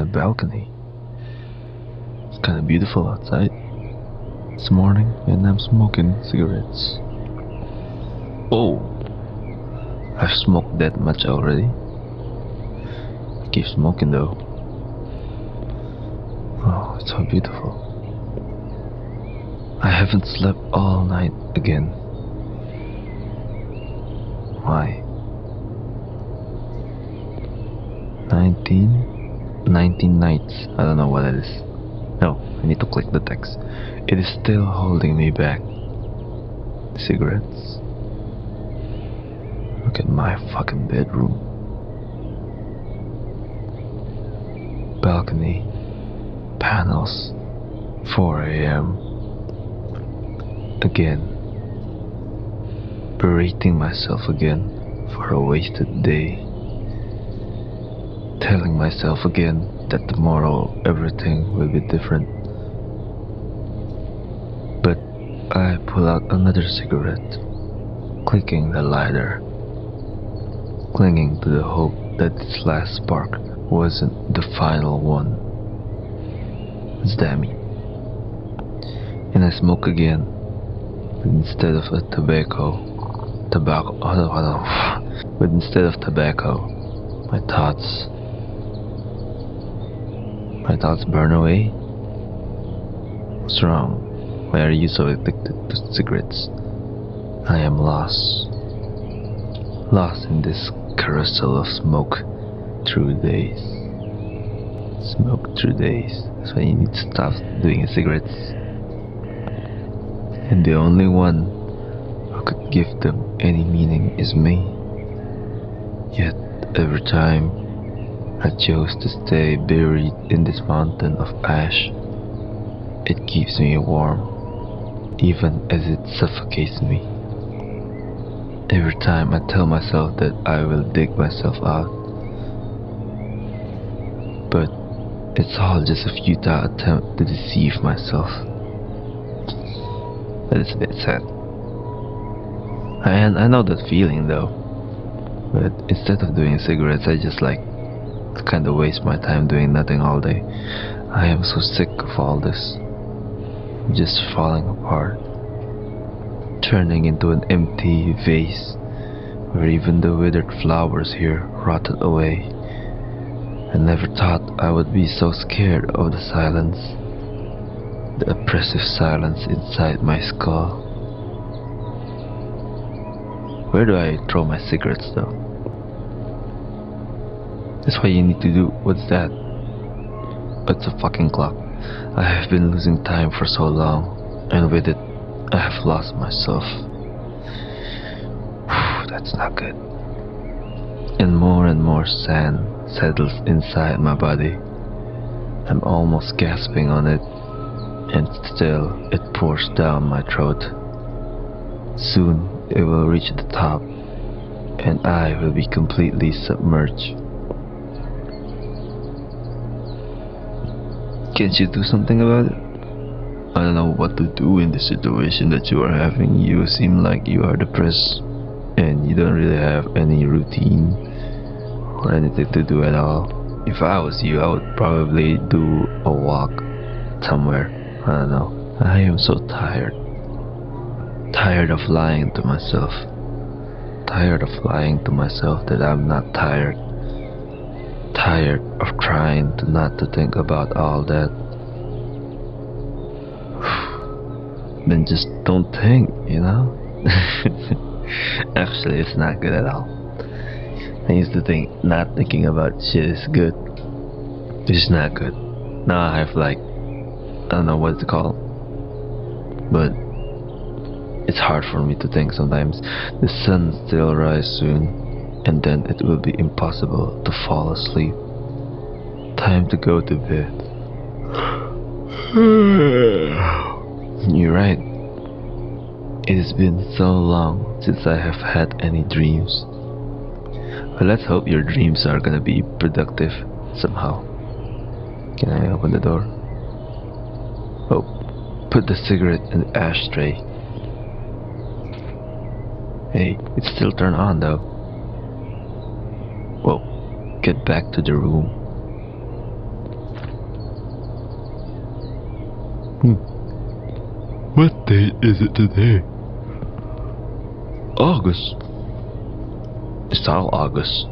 balcony. It's kinda beautiful outside. It's morning and I'm smoking cigarettes. Oh, I've smoked that much already. I keep smoking though. Oh, it's so beautiful. I haven't slept all night again. Why? 19 nights. I don't know what it is. No, I need to click the text. It is still holding me back. Cigarettes. Look at my fucking bedroom. Balcony. Panels. 4 a.m. Again. Berating myself again for a wasted day. Telling myself again that tomorrow everything will be different. But I pull out another cigarette, clicking the lighter, clinging to the hope that this last spark wasn't the final one. It's dammy. And I smoke again, but instead of a tobacco, but instead of tobacco, my thoughts burn away. What's wrong? Why are you so addicted to cigarettes? I am lost in this carousel of smoke through days. Smoke through days. That's why you need to stop doing cigarettes. And the only one who could give them any meaning is me. Yet every time I chose to stay buried in this mountain of ash, it keeps me warm, even as it suffocates me. Every time I tell myself that I will dig myself out, but it's all just a futile attempt to deceive myself. That is a bit sad. I know that feeling though, but instead of doing cigarettes, I just kinda waste my time doing nothing all day. I am so sick of all this. Just falling apart, turning into an empty vase where even the withered flowers here rotted away. I never thought I would be so scared of the silence, the oppressive silence inside my skull. Where do I throw my cigarettes though? That's what you need to do. What's that? It's a fucking clock. I have been losing time for so long, and with it, I have lost myself. That's not good. And more sand settles inside my body. I'm almost gasping on it, and still it pours down my throat. Soon it will reach the top, and I will be completely submerged. Can't you do something about it? I don't know what to do in the situation that you are having. You seem like you are depressed and you don't really have any routine or anything to do at all. If I was you, I would probably do a walk somewhere. I don't know. I am so tired. Tired of lying to myself. Tired of lying to myself that I'm not tired. Tired of trying not to think about all that. Then just don't think, you know? Actually, it's not good at all. I used to think not thinking about shit is good. It's not good. Now I have I don't know what to call it, but it's hard for me to think sometimes. The sun still rise soon, and then it will be impossible to fall asleep. Time to go to bed. You're right. It has been so long since I have had any dreams. But let's hope your dreams are gonna be productive somehow. Can I open the door? Oh, put the cigarette in the ashtray. Hey, it's still turned on though. Whoa, get back to the room. What date is it today? August. It's all August.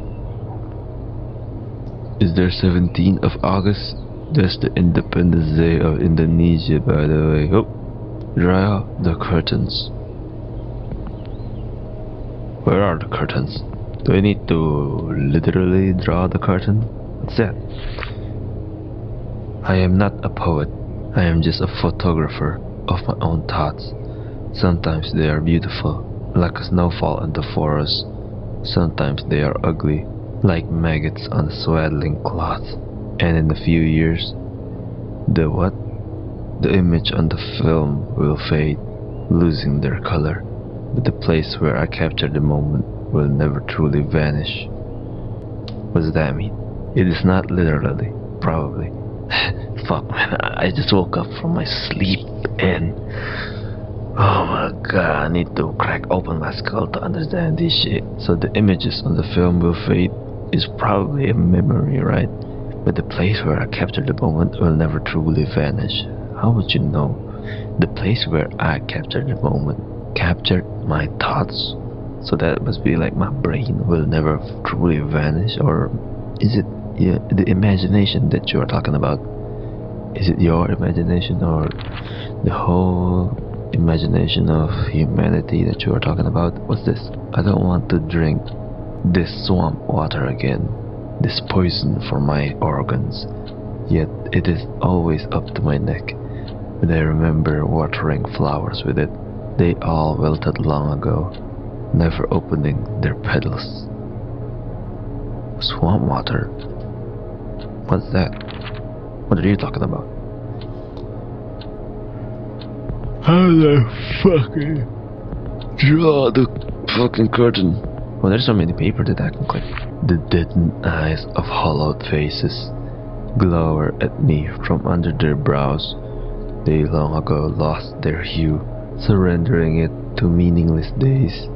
Is there 17th of August? That's the Independence Day of Indonesia, by the way. Oh, draw the curtains. Where are the curtains? Do I need to literally draw the curtain? What's that? I am not a poet. I am just a photographer of my own thoughts. Sometimes they are beautiful, like a snowfall in the forest. Sometimes they are ugly, like maggots on swaddling cloth. And in a few years, the image on the film will fade, losing their color. But the place where I captured the moment will never truly vanish. What does that mean? It is not literally, probably. Fuck, man, I just woke up from my sleep and oh my god, I need to crack open my skull to understand this shit. So the images on the film will fade is probably a memory, right? But the place where I captured the moment will never truly vanish. How would you know? The place where I captured the moment captured my thoughts. So that must be like my brain will never truly vanish, or is it the imagination that you are talking about? Is it your imagination or the whole imagination of humanity that you are talking about? What's this? I don't want to drink this swamp water again, this poison for my organs, yet it is always up to my neck. But I remember watering flowers with it. They all wilted long ago, never opening their petals. Swamp water? What's that? What are you talking about? How the fucking draw the fucking curtain? Well, there's so many paper that I can click. The deadened eyes of hollowed faces glower at me from under their brows. They long ago lost their hue, surrendering it to meaningless days,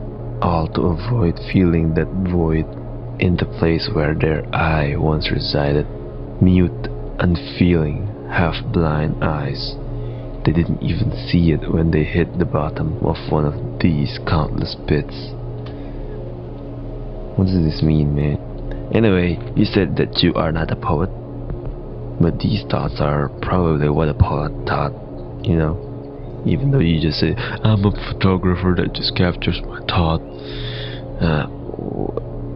all to avoid feeling that void in the place where their eye once resided. Mute, unfeeling, half-blind eyes. They didn't even see it when they hit the bottom of one of these countless pits. What does this mean, man? Anyway, you said that you are not a poet, but these thoughts are probably what a poet thought, you know? Even though you just say, I'm a photographer that just captures my thought.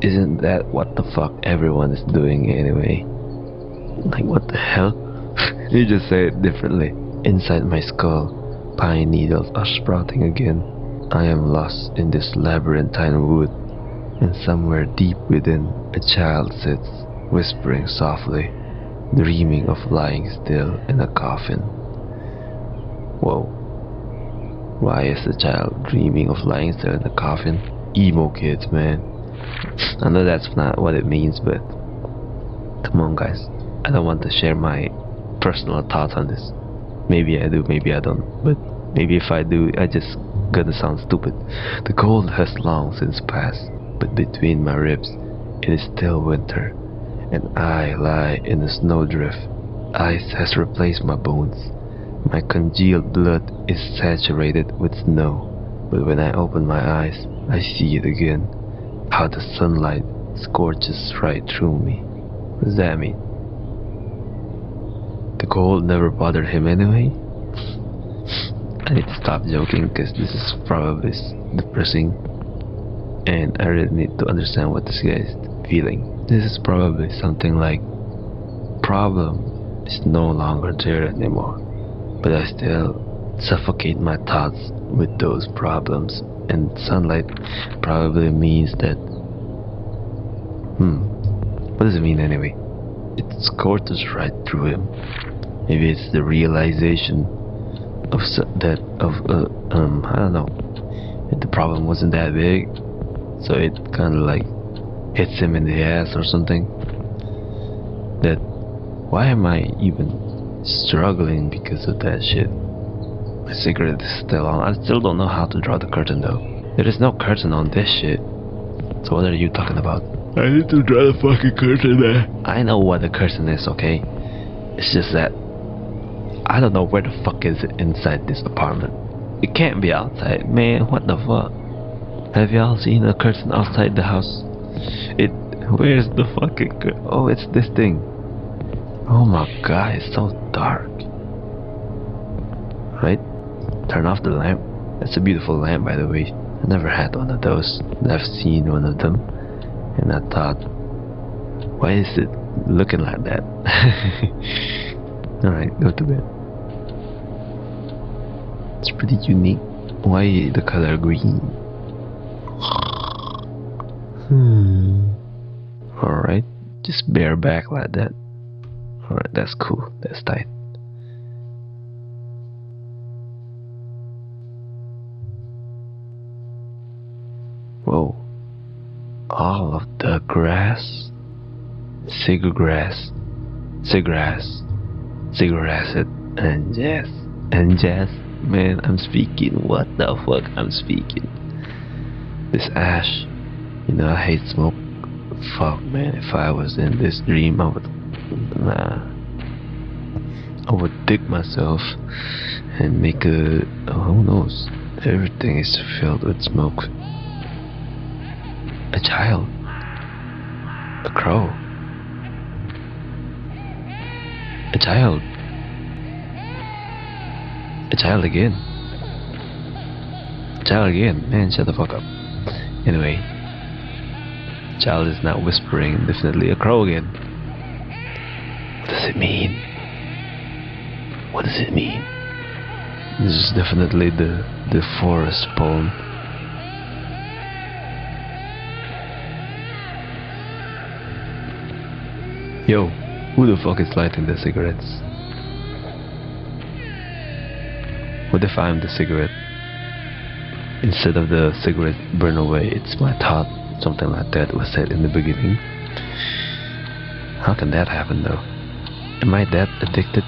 Isn't that what the fuck everyone is doing anyway? Like, what the hell? You just say it differently. Inside my skull, pine needles are sprouting again. I am lost in this labyrinthine wood, and somewhere deep within, a child sits, whispering softly, dreaming of lying still in a coffin. Whoa. Why is the child dreaming of lying still in a coffin? Emo kids, man. I know that's not what it means, but come on, guys. I don't want to share my personal thoughts on this. Maybe I do, maybe I don't. But maybe if I do, I just gonna sound stupid. The cold has long since passed, but between my ribs, it is still winter, and I lie in a snowdrift. Ice has replaced my bones. My congealed blood is saturated with snow, but when I open my eyes, I see it again. How the sunlight scorches right through me. What does that mean? The cold never bothered him anyway? I need to stop joking because this is probably depressing, and I really need to understand what this guy is feeling. This is probably something like, problem is no longer there anymore, but I still suffocate my thoughts with those problems, and sunlight probably means that, what does it mean anyway? It scorches right through him. Maybe it's the realization of I don't know, if the problem wasn't that big, so it kind of like hits him in the ass or something. That, why am I even struggling because of that shit? My cigarette is still on. I still don't know how to draw the curtain though. There is no curtain on this shit. So what are you talking about? I need to draw the fucking curtain there. I know what the curtain is, okay? It's just that I don't know where the fuck is it inside this apartment. It can't be outside, man. What the fuck? Have y'all seen a curtain outside the house? Where's the fucking curtain? Oh, it's this thing. Oh my god, it's so dark. Right? Turn off the lamp. That's a beautiful lamp, by the way. I never had one of those. I've seen one of them, and I thought, why is it looking like that? Alright, go to bed. It's pretty unique. Why the color green? Alright, just bare back like that. Alright, that's cool. That's tight. Whoa. All of the grass. Cigargrass, and jazz. Man, I'm speaking. What the fuck? I'm speaking. This ash. You know, I hate smoke. Fuck, man. If I was in this dream, I would dig myself and make a. Oh, who knows? Everything is filled with smoke. A child. A crow. A child. A child again. A child again. Man, shut the fuck up. Anyway. Child is not whispering. Definitely a crow again. What does it mean? What does it mean? This is definitely the forest poem. Yo, who the fuck is lighting the cigarettes? What if I'm the cigarette? Instead of the cigarette burn away, it's my thought. Something like that was said in the beginning. How can that happen though? Am I that addicted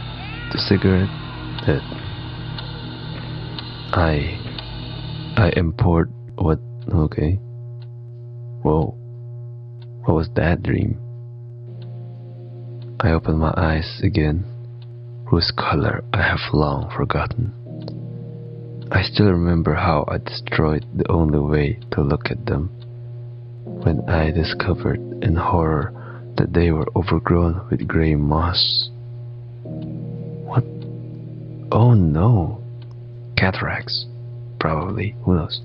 to cigarette that I import what? Okay. Whoa. What was that dream? I open my eyes again, whose color I have long forgotten. I still remember how I destroyed the only way to look at them, when I discovered in horror that they were overgrown with grey moss. What? Oh no! Cataracts. Probably, who knows?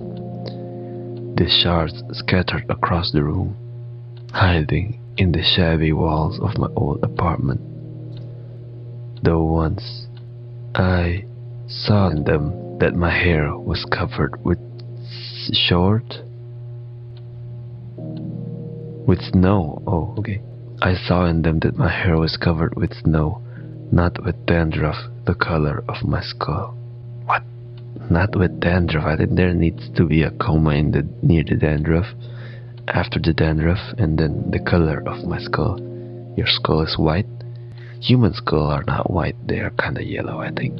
These shards scattered across the room, hiding in the shabby walls of my old apartment. Though once I saw in them that my hair was covered with snow. Oh, okay. I saw in them that my hair was covered with snow, not with dandruff the color of my skull. What? Not with dandruff? I think there needs to be a comma near the dandruff, after the dandruff, and then the color of my skull. Your skull is white? Human skulls are not white, they are kinda yellow, I think.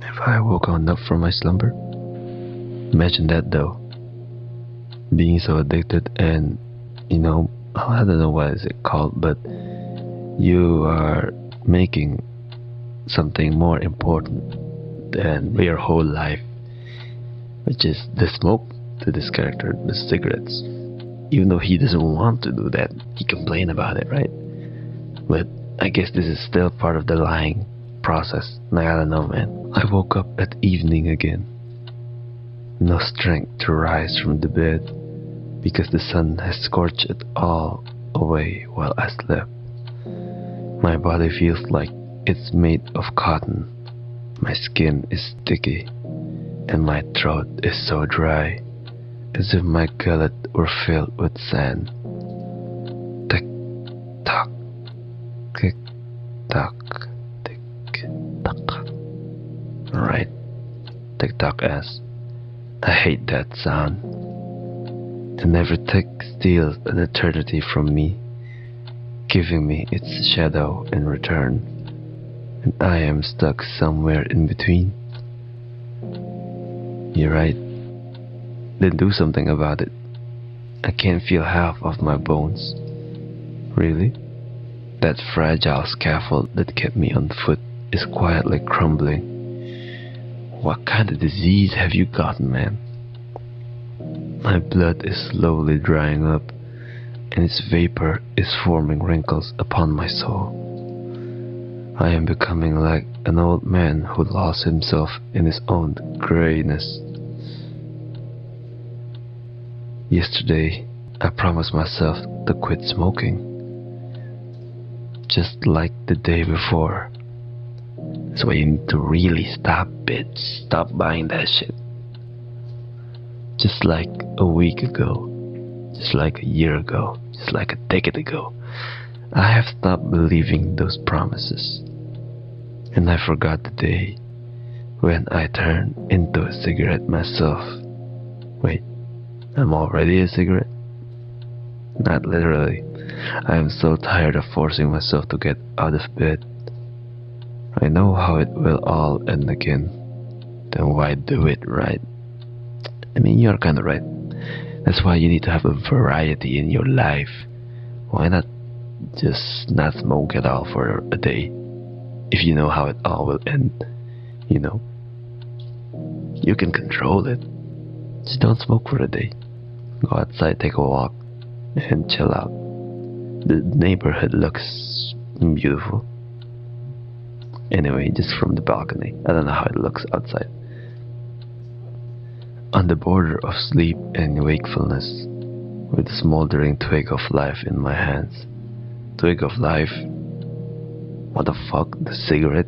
Have I woken up from my slumber? Imagine that though. Being so addicted and, you know, I don't know what is it called, but you are making something more important than your whole life, which is the smoke to this character, the cigarettes. Even though he doesn't want to do that, he complains about it, right? But I guess this is still part of the lying process. Like, I don't know, man. I woke up at evening again. No strength to rise from the bed, because the sun has scorched it all away while I slept. My body feels like it's made of cotton. My skin is sticky, and my throat is so dry, as if my gullet were filled with sand. Tick tock, tick tock, tick tock. Right, tick tock ass. I hate that sound. And every tick steals an eternity from me, giving me its shadow in return, and I am stuck somewhere in between. You're right. Then do something about it. I can't feel half of my bones. Really? That fragile scaffold that kept me on foot is quietly crumbling. What kind of disease have you gotten, man? My blood is slowly drying up, and its vapor is forming wrinkles upon my soul. I am becoming like an old man who lost himself in his own grayness. Yesterday, I promised myself to quit smoking, just like the day before. So you need to really stop, bitch. Stop buying that shit. Just like a week ago, just like a year ago, just like a decade ago, I have stopped believing those promises. And I forgot the day when I turned into a cigarette myself. Wait, I'm already a cigarette? Not literally. I am so tired of forcing myself to get out of bed. I know how it will all end again. Then why do it, right? I mean, you're kinda right. That's why you need to have a variety in your life. Why not just not smoke at all for a day? If you know how it all will end, you know. You can control it. Just don't smoke for a day. Go outside, take a walk, and chill out. The neighborhood looks beautiful. Anyway, just from the balcony. I don't know how it looks outside. On the border of sleep and wakefulness, with a smoldering twig of life in my hands. Twig of life? What the fuck? The cigarette?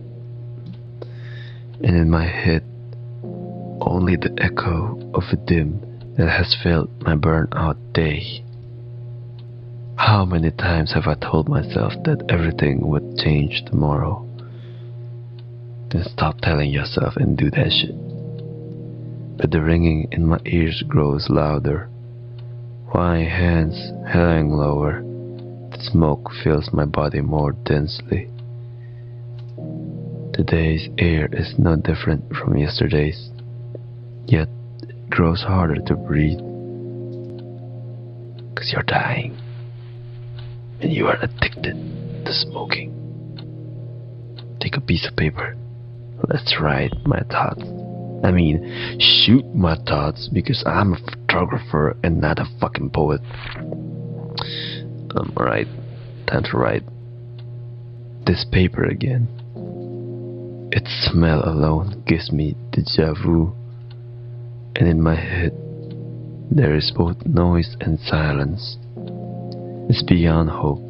And in my head, only the echo of a dim that has filled my burnout day. How many times have I told myself that everything would change tomorrow? Then stop telling yourself and do that shit. But the ringing in my ears grows louder. My hands hang lower. The smoke fills my body more densely. Today's air is no different from yesterday's, yet it grows harder to breathe. 'Cause you're dying, and you are addicted to smoking. Take a piece of paper. Let's write my thoughts. I mean, shoot my thoughts, because I'm a photographer and not a fucking poet. Alright, time to write. This paper again. Its smell alone gives me déjà vu, and in my head there is both noise and silence. It's beyond hope.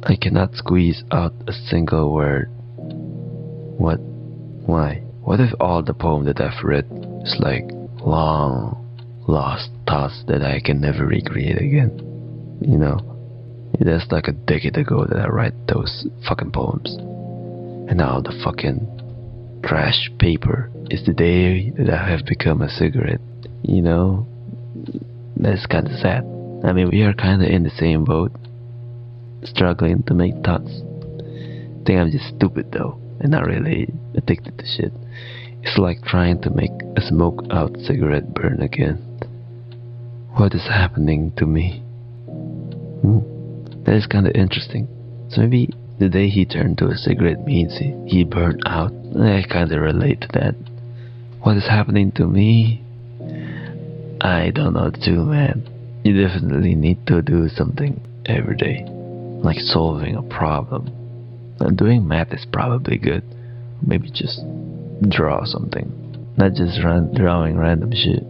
I cannot squeeze out a single word. What? Why? What if all the poem that I've read is like long lost thoughts that I can never recreate again? You know, that's like a decade ago that I write those fucking poems. And now the fucking trash paper is the day that I have become a cigarette. You know, that's kinda sad. I mean, we are kinda in the same boat, struggling to make thoughts. I think I'm just stupid though, and not really addicted to shit. It's like trying to make a smoke out cigarette burn again. What is happening to me? That is kinda interesting. So maybe the day he turned to a cigarette means he burned out. I kinda relate to that. What is happening to me? I don't know too, man. You definitely need to do something every day, like solving a problem. And doing math is probably good. Maybe just draw something, not just drawing random shit.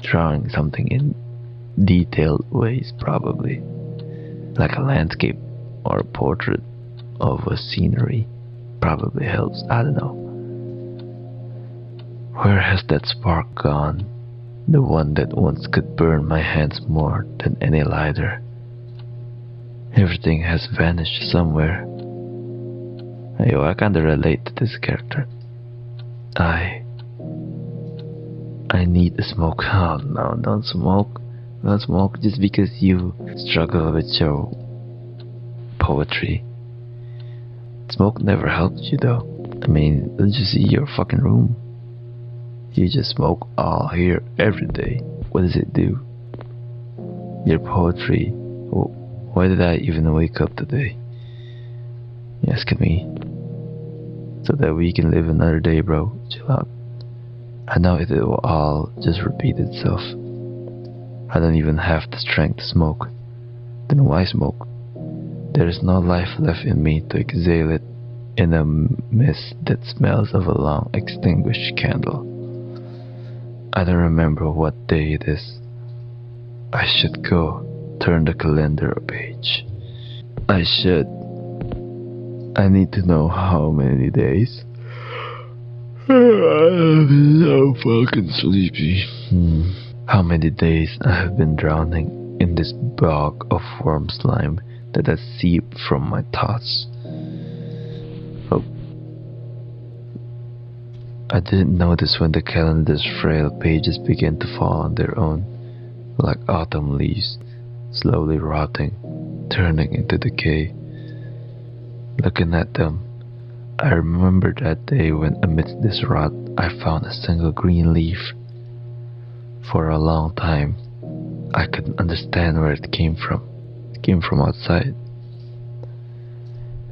Drawing something in detailed ways, probably, like a landscape or a portrait of a scenery. Probably helps. I don't know. Where has that spark gone? The one that once could burn my hands more than any lighter. Everything has vanished somewhere. Yo, I kinda relate to this character. I need a smoke. Oh no, don't smoke. Don't smoke just because you struggle with your poetry. Smoke never helped you though. I mean, don't you see your fucking room? You just smoke all here every day. What does it do? Your poetry Why did I even wake up today? You asking me? So that we can live another day, bro. Chill out. I know it will all just repeat itself. I don't even have the strength to smoke. Then why smoke? There is no life left in me to exhale it in a mist that smells of a long extinguished candle. I don't remember what day it is. I should go turn the calendar a page. I should. I need to know how many days. I'm so fucking sleepy. How many days I have been drowning in this bog of warm slime that has seeped from my thoughts. Oh. I didn't notice when the calendar's frail pages began to fall on their own, like autumn leaves, slowly rotting, turning into decay. Looking at them, I remember that day when amidst this rot I found a single green leaf. For a long time, I couldn't understand where it came from. It came from outside.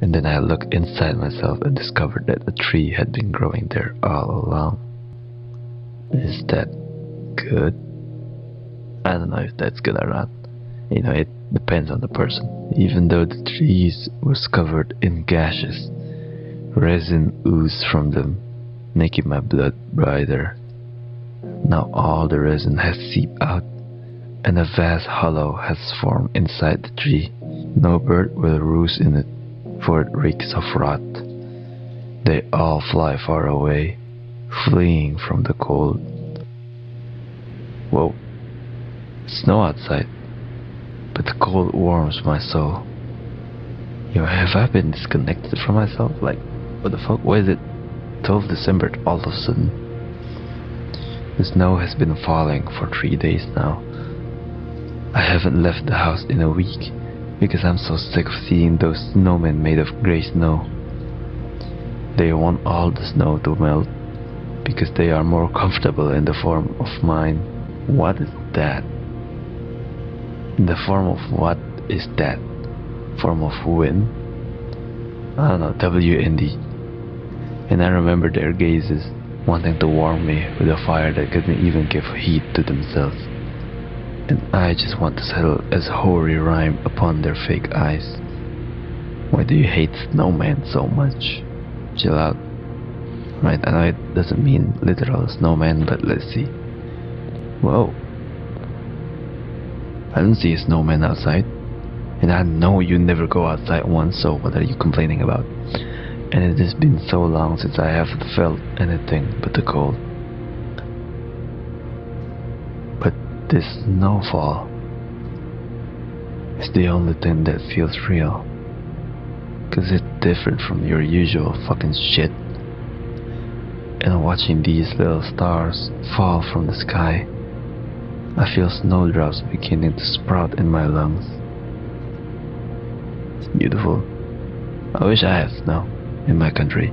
And then I looked inside myself and discovered that a tree had been growing there all along. Is that good? I don't know if that's good or not. You know, it depends on the person. Even though the trees was covered in gashes, resin oozed from them, making my blood brighter. Now all the resin has seeped out, and a vast hollow has formed inside the tree. No bird will roost in it, for it reeks of rot. They all fly far away, fleeing from the cold. Whoa, snow outside, but the cold warms my soul. Yo, have I been disconnected from myself? Like, what the fuck? Why is it 12 December all of a sudden? The snow has been falling for 3 days now. I haven't left the house in a week because I'm so sick of seeing those snowmen made of grey snow. They want all the snow to melt because they are more comfortable in the form of mine. What is that? In the form of what is that? Form of wind? I don't know, WND. And I remember their gazes, wanting to warm me with a fire that couldn't even give heat to themselves. And I just want to settle as hoary rime upon their fake eyes. Why do you hate snowmen so much? Chill out. Right, I know it doesn't mean literal snowman, but let's see. Whoa. I don't see a snowman outside. And I know you never go outside once, so what are you complaining about? And it has been so long since I have felt anything but the cold. But this snowfall is the only thing that feels real. 'Cause it's different from your usual fucking shit. And watching these little stars fall from the sky, I feel snowdrops beginning to sprout in my lungs. It's beautiful. I wish I had snow in my country,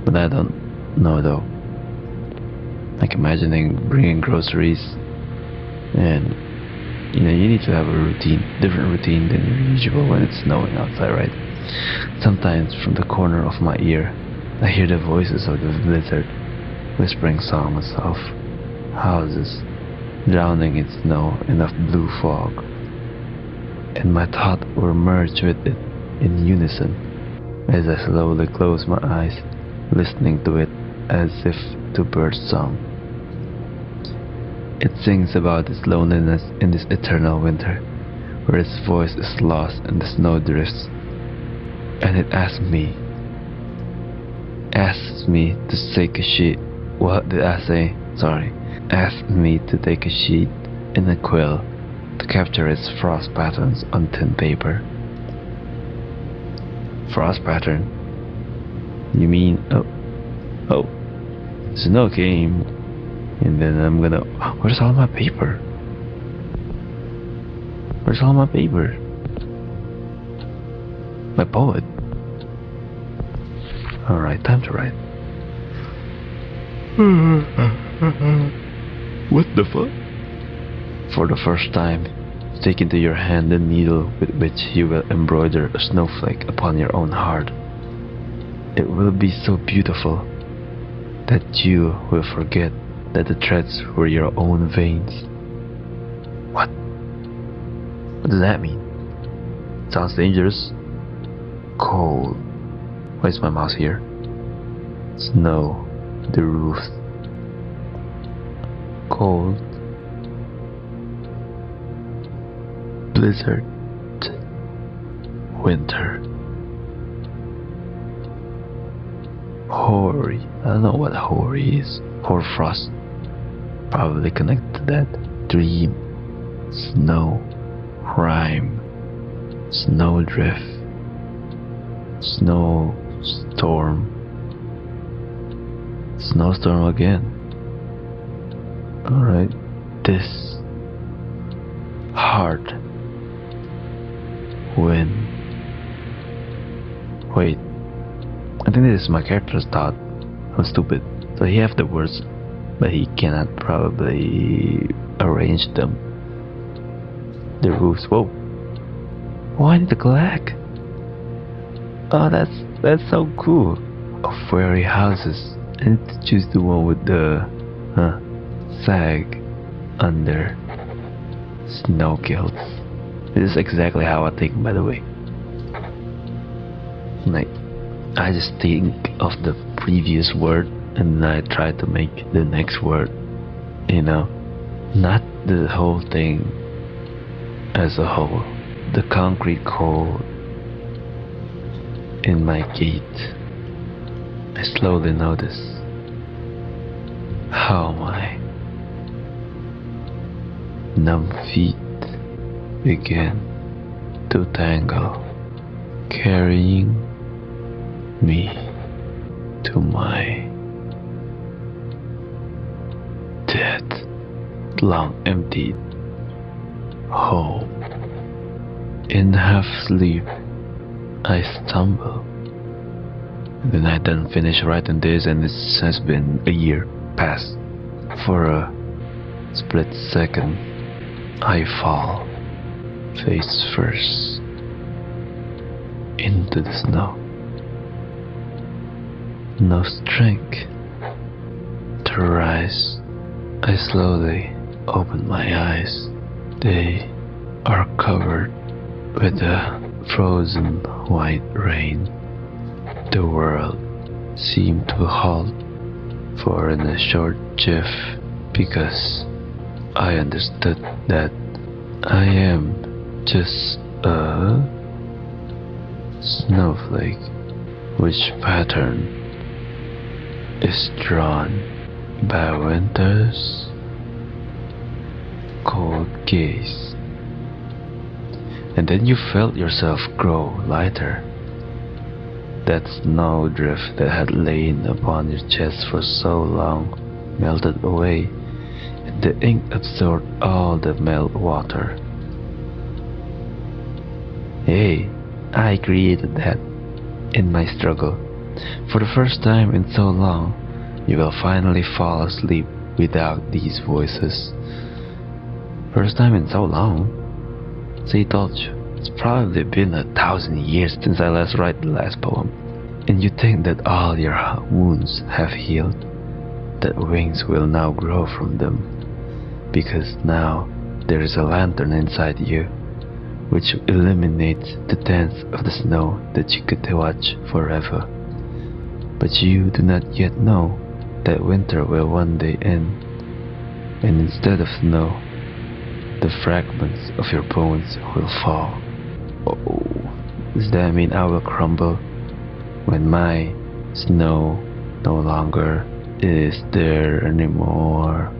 but I don't know though. Like imagining bringing groceries, and you know, you need to have a routine, different routine than your usual when it's snowing outside, right? Sometimes from the corner of my ear, I hear the voices of the blizzard whispering songs of houses drowning in snow enough blue fog, and my thoughts were merged with it in unison as I slowly close my eyes, listening to it as if to bird song. It sings about its loneliness in this eternal winter, where its voice is lost in the snow drifts, and it asks me to take a sheet. What did I say? Sorry. Asked me to take a sheet and a quill to capture its frost patterns on thin paper. Frost pattern? You mean, oh, snow came, and then I'm gonna, where's all my paper? Where's all my paper? My poet. Alright, time to write. What the fuck? For the first time take into your hand the needle with which you will embroider a snowflake upon your own heart. It will be so beautiful that you will forget that the threads were your own veins. What? What does that mean? Sounds dangerous. Cold. Why is my mouse here? Snow. The roof. Cold. Blizzard. Winter. Hoary. I don't know what hoary is. Hoarfrost. Probably connected to that. Dream. Snow. Rhyme. Snowdrift. Snowstorm. Snowstorm again. Alright. This. Heart. Wind. Wait. I think this is my character's thought. I'm stupid. So he have the words, but he cannot probably arrange them. The roofs. Whoa. Why the black? Oh, that's so cool. Of fairy houses. I need to choose the one with the sag under snow kilts. This is exactly how I think, by the way. Like, I just think of the previous word and then I try to make the next word, you know, not the whole thing as a whole. The concrete cold in my gate. I slowly notice how my numb feet begin to tangle, carrying me to my dead, long emptied home. In half sleep, I stumble. The night then finish writing this, and it has been a year past. For a split second, I fall face first into the snow. No strength to rise. I slowly open my eyes. They are covered with the frozen white rain. The world seemed to halt for a short jiff because I understood that I am just a snowflake which pattern is drawn by winter's cold gaze. And then you felt yourself grow lighter. That snowdrift that had lain upon your chest for so long melted away, and the ink absorbed all the melt water. Hey, I created that in my struggle. For the first time in so long, you will finally fall asleep without these voices. First time in so long? So he told you, it's probably been 1,000 years since I last wrote the last poem. And you think that all your wounds have healed, that wings will now grow from them, because now there is a lantern inside you, which illuminates the dance of the snow that you could watch forever. But you do not yet know that winter will one day end, and instead of snow, the fragments of your bones will fall. Oh, does that mean I will crumble when my snow no longer is there anymore?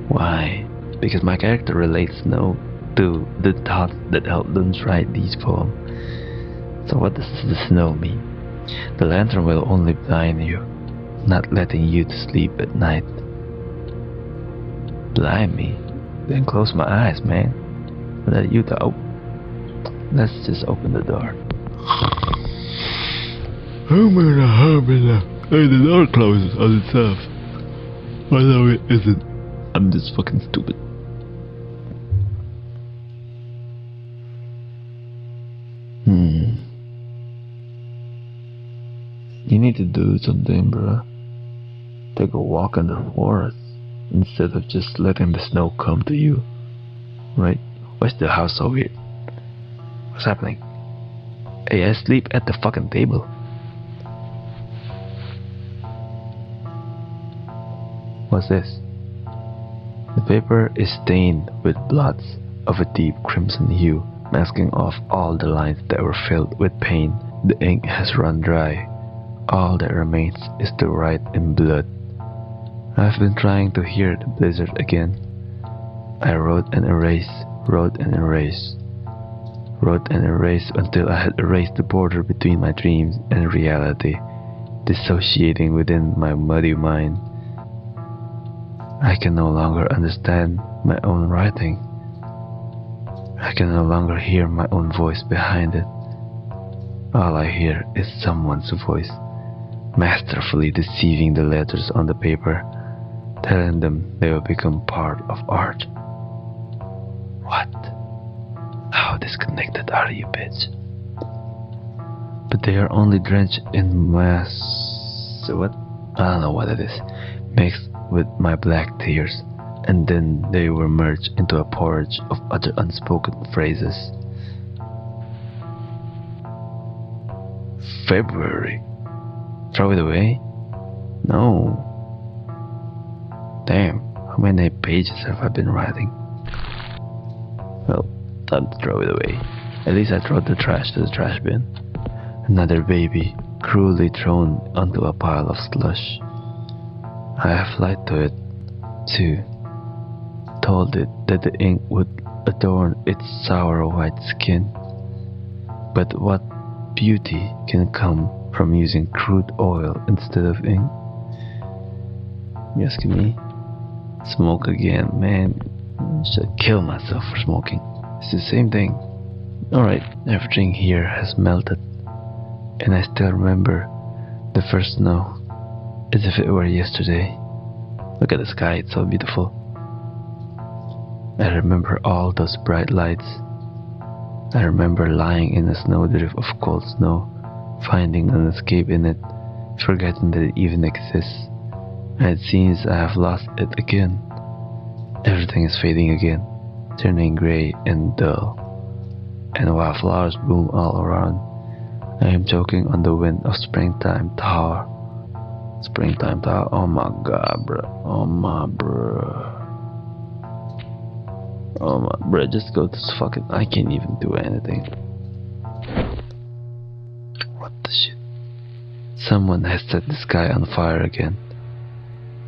Why? Because my character relates snow to the thoughts that helped them write these poems. So what does the snow mean? The lantern will only blind you, not letting you to sleep at night. Blind me? Then close my eyes, man. Let you go. Let's just open the door. Hey, the door closes on itself. Although it isn't. I'm just fucking stupid. You need to do something, bruh. Take a walk in the forest instead of just letting the snow come to you, right? Why is the house so weird? What's happening? Hey, I sleep at the fucking table. What's this? The paper is stained with blots of a deep crimson hue, masking off all the lines that were filled with pain. The ink has run dry. All that remains is to write in blood. I've been trying to hear the blizzard again. I wrote and erased, wrote and erased, wrote and erased until I had erased the border between my dreams and reality, dissociating within my muddy mind. I can no longer understand my own writing. I can no longer hear my own voice behind it. All I hear is someone's voice, masterfully deceiving the letters on the paper, telling them they will become part of art. What? How disconnected are you, bitch? But they are only drenched in what? I don't know what it is. Mixed with my black tears, and then they were merged into a porridge of other unspoken phrases. February. Throw it away? No. Damn, how many pages have I been writing? Well, time to throw it away. At least I threw the trash to the trash bin. Another baby, cruelly thrown onto a pile of slush. I have lied to it, too. Told it that the ink would adorn its sour white skin. But what beauty can come from using crude oil instead of ink? You asking me? Smoke again, man. I should kill myself for smoking. It's the same thing. Alright, everything here has melted. And I still remember the first snow, as if it were yesterday. Look at the sky, it's so beautiful. I remember all those bright lights. I remember lying in a snowdrift of cold snow, finding an escape in it, forgetting that it even exists. And it seems I have lost it again. Everything is fading again, turning grey and dull. And while flowers bloom all around, I am choking on the wind of springtime tower. Springtime tower, oh my god, bro. Oh my bro. Oh my bro, just go to fucking. I can't even do anything. What the shit? Someone has set the sky on fire again.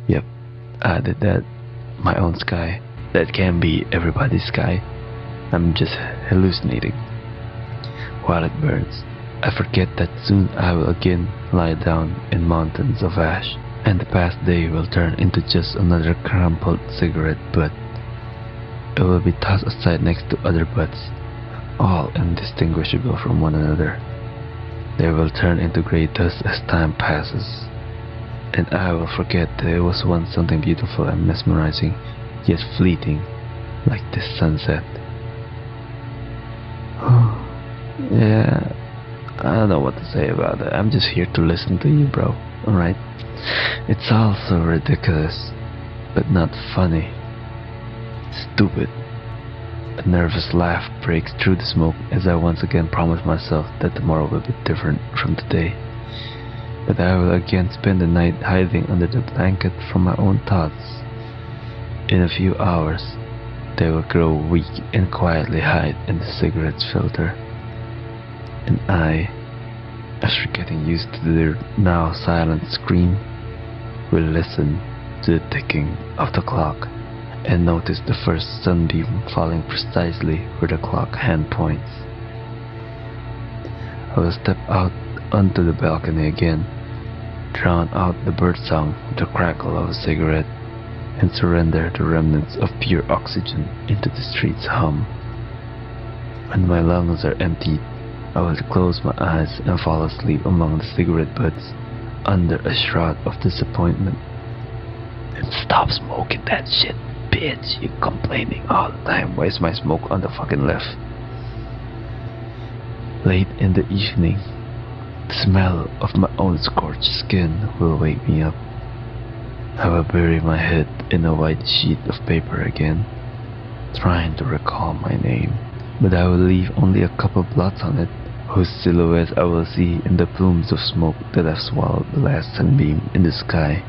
Yep, I did that. My own sky. That can be everybody's sky. I'm just hallucinating. While it burns, I forget that soon I will again lie down in mountains of ash, and the past day will turn into just another crumpled cigarette butt. It will be tossed aside next to other butts, all indistinguishable from one another. They will turn into grey dust as time passes, and I will forget that it was once something beautiful and mesmerizing, yet fleeting, like this sunset. Yeah, I don't know what to say about that. I'm just here to listen to you, bro. Alright? It's all so ridiculous, but not funny. Stupid. A nervous laugh breaks through the smoke as I once again promise myself that tomorrow will be different from today. But I will again spend the night hiding under the blanket from my own thoughts. In a few hours, they will grow weak and quietly hide in the cigarette's filter. And I, after getting used to their now silent scream, will listen to the ticking of the clock and notice the first sunbeam falling precisely where the clock hand points. I will step out onto the balcony again, drown out the birdsong with the crackle of a cigarette, and surrender the remnants of pure oxygen into the street's hum. When my lungs are emptied, I will close my eyes and fall asleep among the cigarette butts under a shroud of disappointment. And stop smoking that shit, bitch. You're complaining all the time. Why is my smoke on the fucking left? Late in the evening, The smell of my own scorched skin will wake me up. I will bury my head in a white sheet of paper again, trying to recall my name. But I will leave only a couple blots on it, whose silhouettes I will see in the plumes of smoke that have swallowed the last sunbeam in the sky.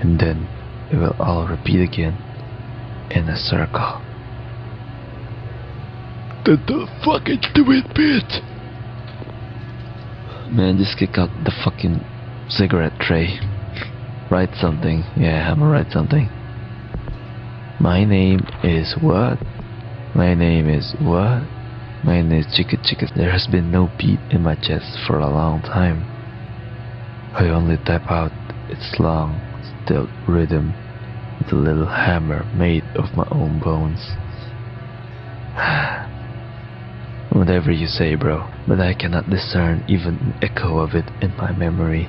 And then it will all repeat again, in a circle. The fucking stupid bitch! Man, just kick out the fucking cigarette tray. Write something. Yeah, I'm gonna write something. My name is what? My name is what? My name is Chicka Chicka. There has been no beat in my chest for a long time. I only type out its long, still rhythm with a little hammer made of my own bones. Whatever you say, bro, but I cannot discern even an echo of it in my memory.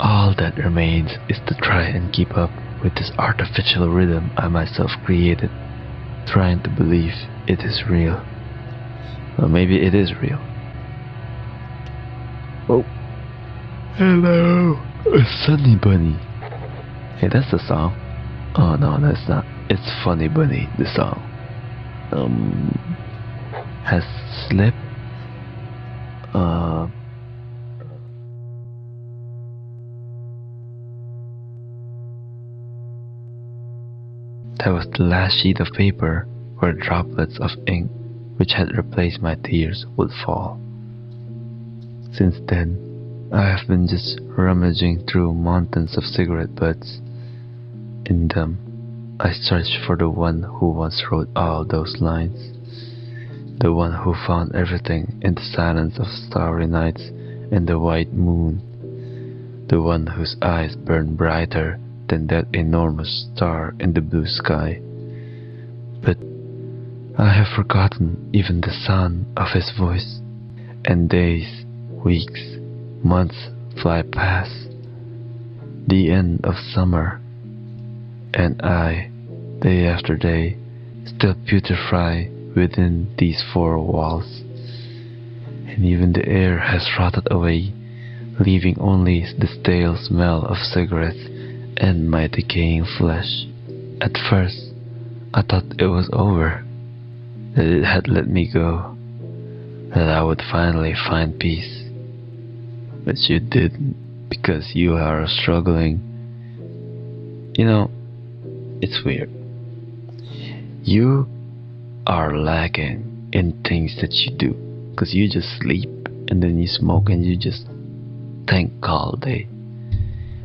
All that remains is to try and keep up with this artificial rhythm I myself created, trying to believe it is real. Well, maybe it is real. Oh. Hello, a Sunny Bunny. Hey, that's the song. Oh no, that's not. It's Funny Bunny, the song. Has slept. That was the last sheet of paper where droplets of ink which had replaced my tears would fall. Since then, I have been just rummaging through mountains of cigarette butts. In them, I searched for the one who once wrote all those lines. The one who found everything in the silence of starry nights and the white moon. The one whose eyes burned brighter than that enormous star in the blue sky. But I have forgotten even the sound of his voice, and days, weeks, months fly past. The end of summer, and I, day after day, still putrefy within these four walls. And even the air has rotted away, leaving only the stale smell of cigarettes and my decaying flesh. At first, I thought it was over, that it had let me go, that I would finally find peace. But you didn't, because you are struggling. You know, it's weird. You are lacking in things that you do, because you just sleep and then you smoke and you just think all day.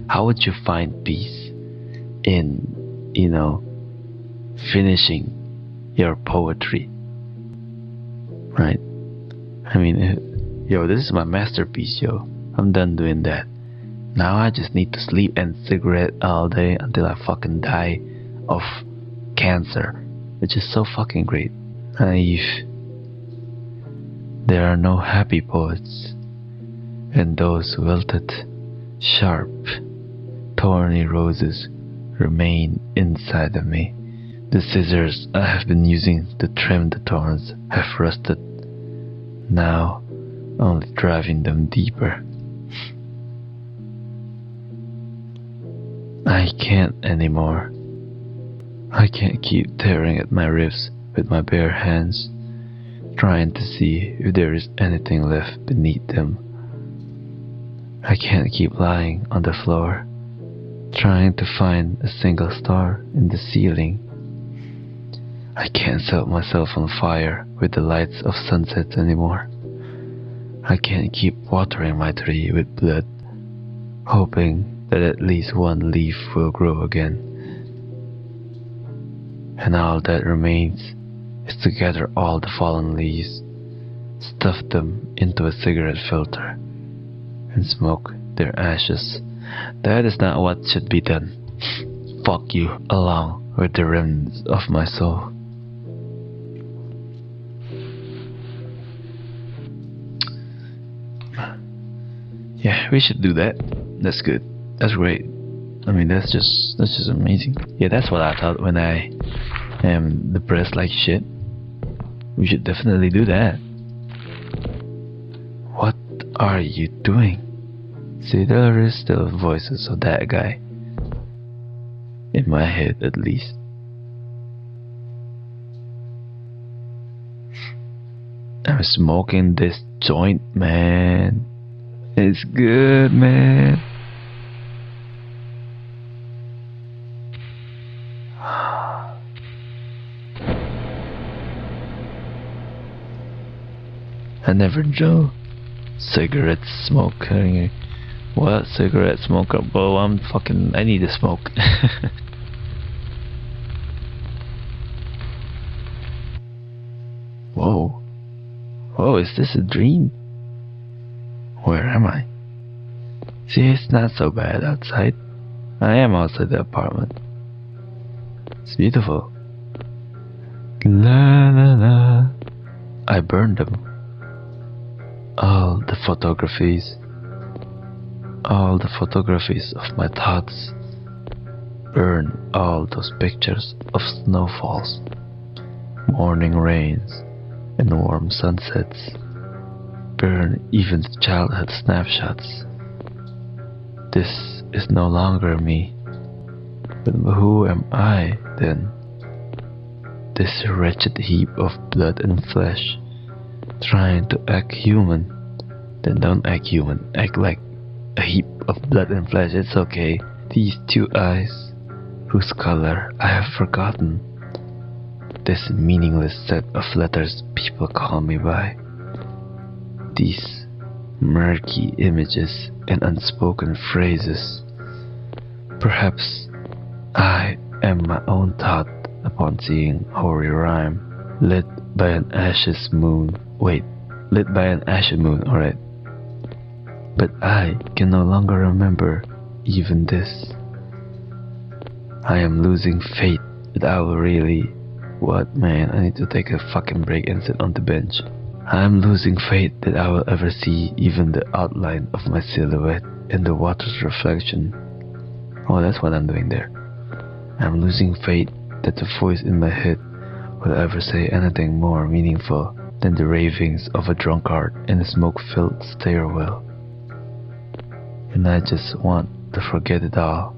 How would you find peace in, finishing your poetry? Right? I mean, yo, this is my masterpiece, yo. I'm done doing that. Now I just need to sleep and cigarette all day until I fucking die of cancer, which is so fucking great. Naive. There are no happy poets, and those wilted, sharp, thorny roses remain inside of me. The scissors I have been using to trim the thorns have rusted, now only driving them deeper. I can't anymore. I can't keep tearing at my ribs with my bare hands, trying to see if there is anything left beneath them. I can't keep lying on the floor, trying to find a single star in the ceiling. I can't set myself on fire with the lights of sunsets anymore. I can't keep watering my tree with blood, hoping that at least one leaf will grow again. And all that remains is to gather all the fallen leaves, stuff them into a cigarette filter, and smoke their ashes. That is not what should be done. Fuck you, along with the remnants of my soul. Yeah, we should do that. That's good. That's great. I mean, that's just amazing. Yeah, that's what I thought when I am depressed like shit. We should definitely do that. What are you doing? See, there is still voices of that guy. In my head, at least. I'm smoking this joint, man. It's good, man. I never know. Cigarette smoking. What? Cigarette smoker? Bro, I need to smoke. Whoa. Whoa, is this a dream? Where am I? See, it's not so bad outside. I am outside the apartment. It's beautiful. La la la. I burned them. All the photographies of my thoughts. Burn all those pictures of snowfalls, morning rains, and warm sunsets. Burn even the childhood snapshots. This is no longer me. But who am I then? This wretched heap of blood and flesh, trying to act human. Then don't act human, act like a heap of blood and flesh. It's okay. These two eyes, whose color I have forgotten. This meaningless set of letters people call me by. These murky images and unspoken phrases. Perhaps I am my own thought upon seeing hoary rhyme, lit by an ashes moon. Lit by an ashes moon, alright. But I can no longer remember even this. I am losing faith that I will really... What, man? I need to take a fucking break and sit on the bench. I am losing faith that I will ever see even the outline of my silhouette in the water's reflection. Oh, that's what I'm doing there. I'm losing faith that the voice in my head will ever say anything more meaningful than the ravings of a drunkard in a smoke-filled stairwell. And I just want to forget it all,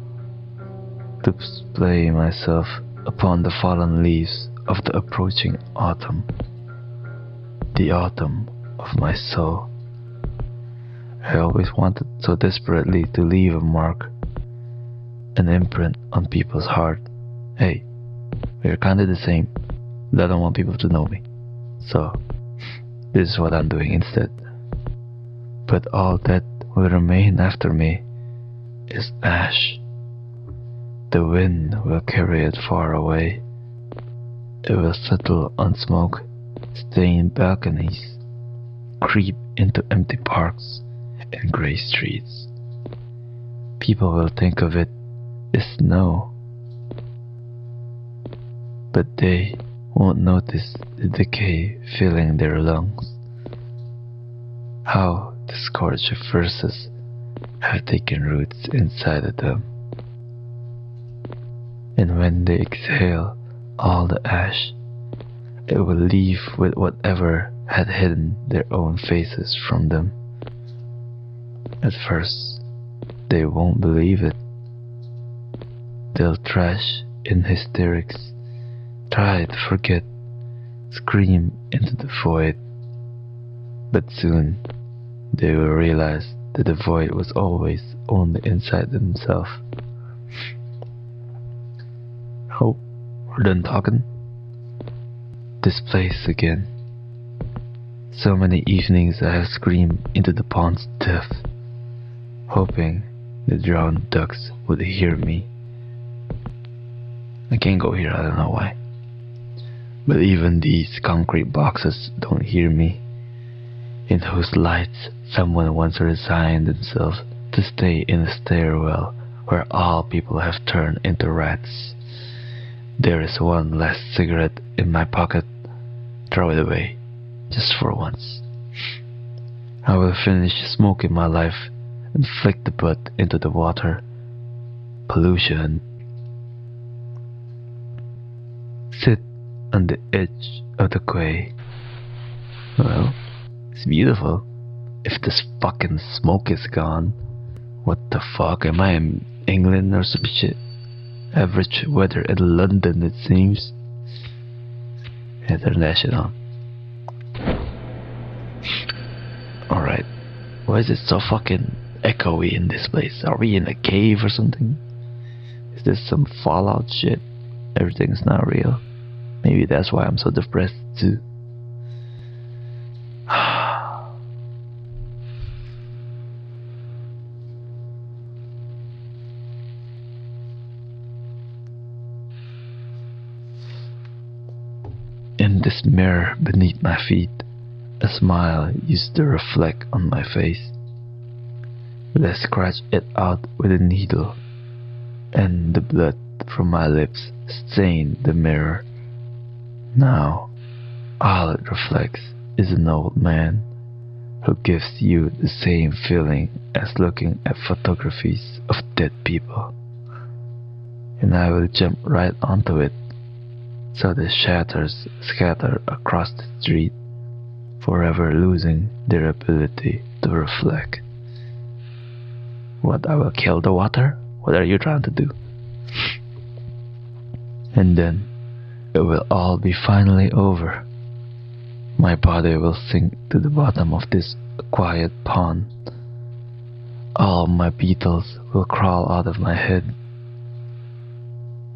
to splay myself upon the fallen leaves of the approaching autumn, the autumn of my soul. I always wanted so desperately to leave a mark, an imprint on people's heart. Hey, we're kinda the same, but I don't want people to know me. So, this is what I'm doing instead. But all that will remain after me is ash. The wind will carry it far away. It will settle on smoke, stain balconies, creep into empty parks and grey streets. People will think of it as snow, but they won't notice the decay filling their lungs. How the scorch of verses have taken roots inside of them. And when they exhale all the ash, it will leave with whatever had hidden their own faces from them. At first, they won't believe it. They'll trash in hysterics, try to forget, scream into the void. But soon, they will realize that the void was always only inside themselves. Oh, we're done talking? This place again. So many evenings I have screamed into the pond's depth, hoping the drowned ducks would hear me. I can't go here, I don't know why. But even these concrete boxes don't hear me, in whose lights someone once resigned themselves to stay in a stairwell where all people have turned into rats. There is one last cigarette in my pocket. Throw it away, just for once. I will finish smoking my life and flick the butt into the water. Pollution. Sit on the edge of the quay. Well, it's beautiful. if this fucking smoke is gone. What the fuck? Am I in England or some shit? Average weather in London, it seems. Yeah, turn that shit on. Alright. Why is it so fucking echoey in this place? Are we in a cave or something? Is this some Fallout shit? Everything's not real. Maybe that's why I'm so depressed too. In this mirror beneath my feet, a smile used to reflect on my face. Let's scratch it out with a needle, and the blood from my lips stained the mirror. Now, all it reflects is an old man who gives you the same feeling as looking at photographies of dead people. And I will jump right onto it, so the shatters scatter across the street, forever losing their ability to reflect. What, I will kill the water? What are you trying to do? And then it will all be finally over. My body will sink to the bottom of this quiet pond. All my beetles will crawl out of my head.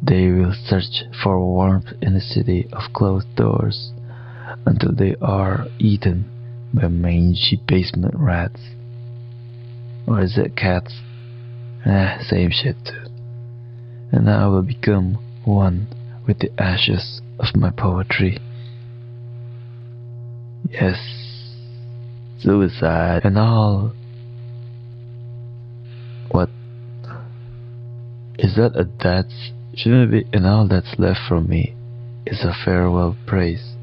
They will search for warmth in a city of closed doors until they are eaten by mangy basement rats. Or is it cats? Same shit too. And I will become one with the ashes of my poetry. Yes, suicide and all. What? Is that a that's? Shouldn't it be? And all that's left from me is a farewell praise.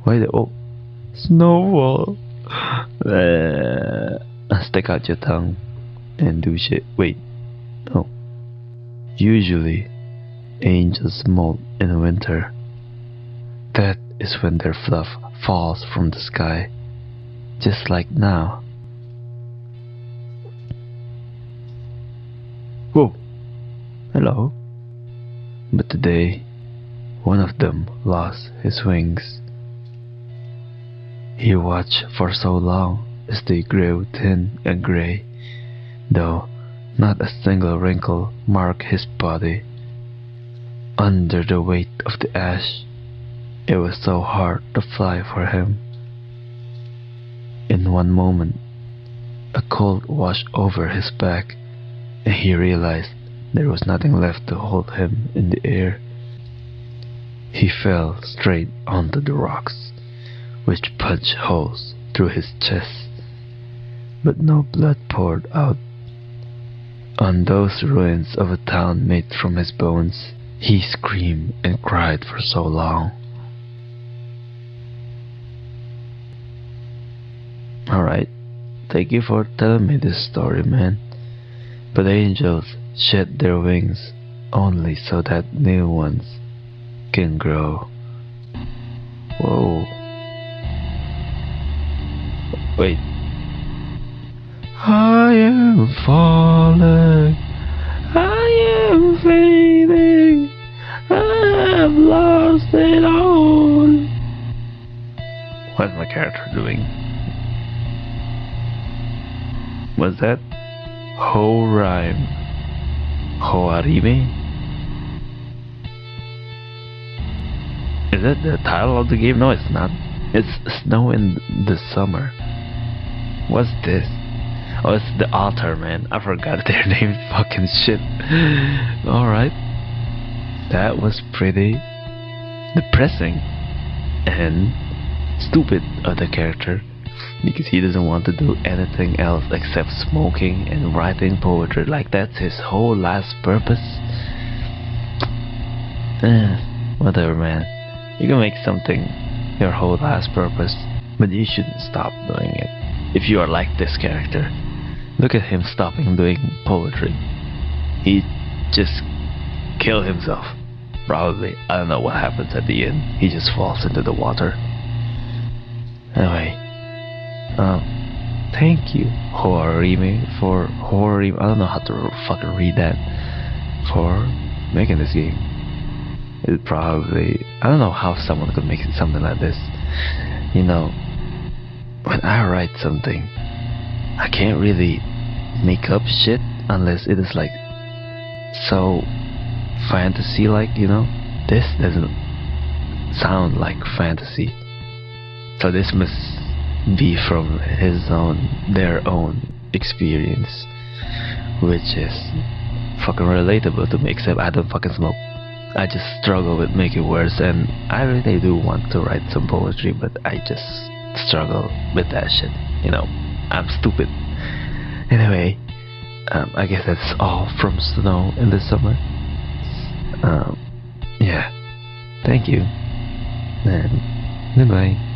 Why the snowball? Stick out your tongue and do shit. Wait. Oh. Usually, angels molt in winter. That is when their fluff falls from the sky, just like now. Whoa. Hello. But today, one of them lost his wings. He watched for so long as they grew thin and gray, though not a single wrinkle marked his body. Under the weight of the ash, it was so hard to fly for him. In one moment, a cold washed over his back, and he realized there was nothing left to hold him in the air. He fell straight onto the rocks, which punched holes through his chest, but no blood poured out. On those ruins of a town made from his bones, he screamed and cried for so long. Alright, thank you for telling me this story, man. But angels shed their wings only so that new ones can grow. Whoa. Wait. I am falling. I am fading. I have lost it all. What's my character doing? What's that? Ho rhyme. Hoarime? Is that the title of the game? No, it's not. It's Snow in the Summer. What's this? Oh, it's the altar, man. I forgot their name. Fucking shit. Alright. That was pretty depressing and stupid of the character, because he doesn't want to do anything else except smoking and writing poetry. Like, that's his whole life's purpose. Whatever, man. You can make something your whole life's purpose, but you shouldn't stop doing it. If you are like this character, look at him stopping doing poetry. He just killed himself. Probably. I don't know what happens at the end. He just falls into the water. Anyway, Thank you, Horime, for Horime. I don't know how to fucking read that. For making this game. It probably. I don't know how someone could make something like this. You know, when I write something, I can't really make up shit unless it is like so fantasy like, you know? This doesn't sound like fantasy. So this must be from their own experience, which is fucking relatable to me, except I don't fucking smoke. I just struggle with making words, and I really do want to write some poetry, but I just struggle with that shit, you know? I'm stupid. Anyway, I guess that's all from Snow in the summer. Yeah, thank you, and goodbye.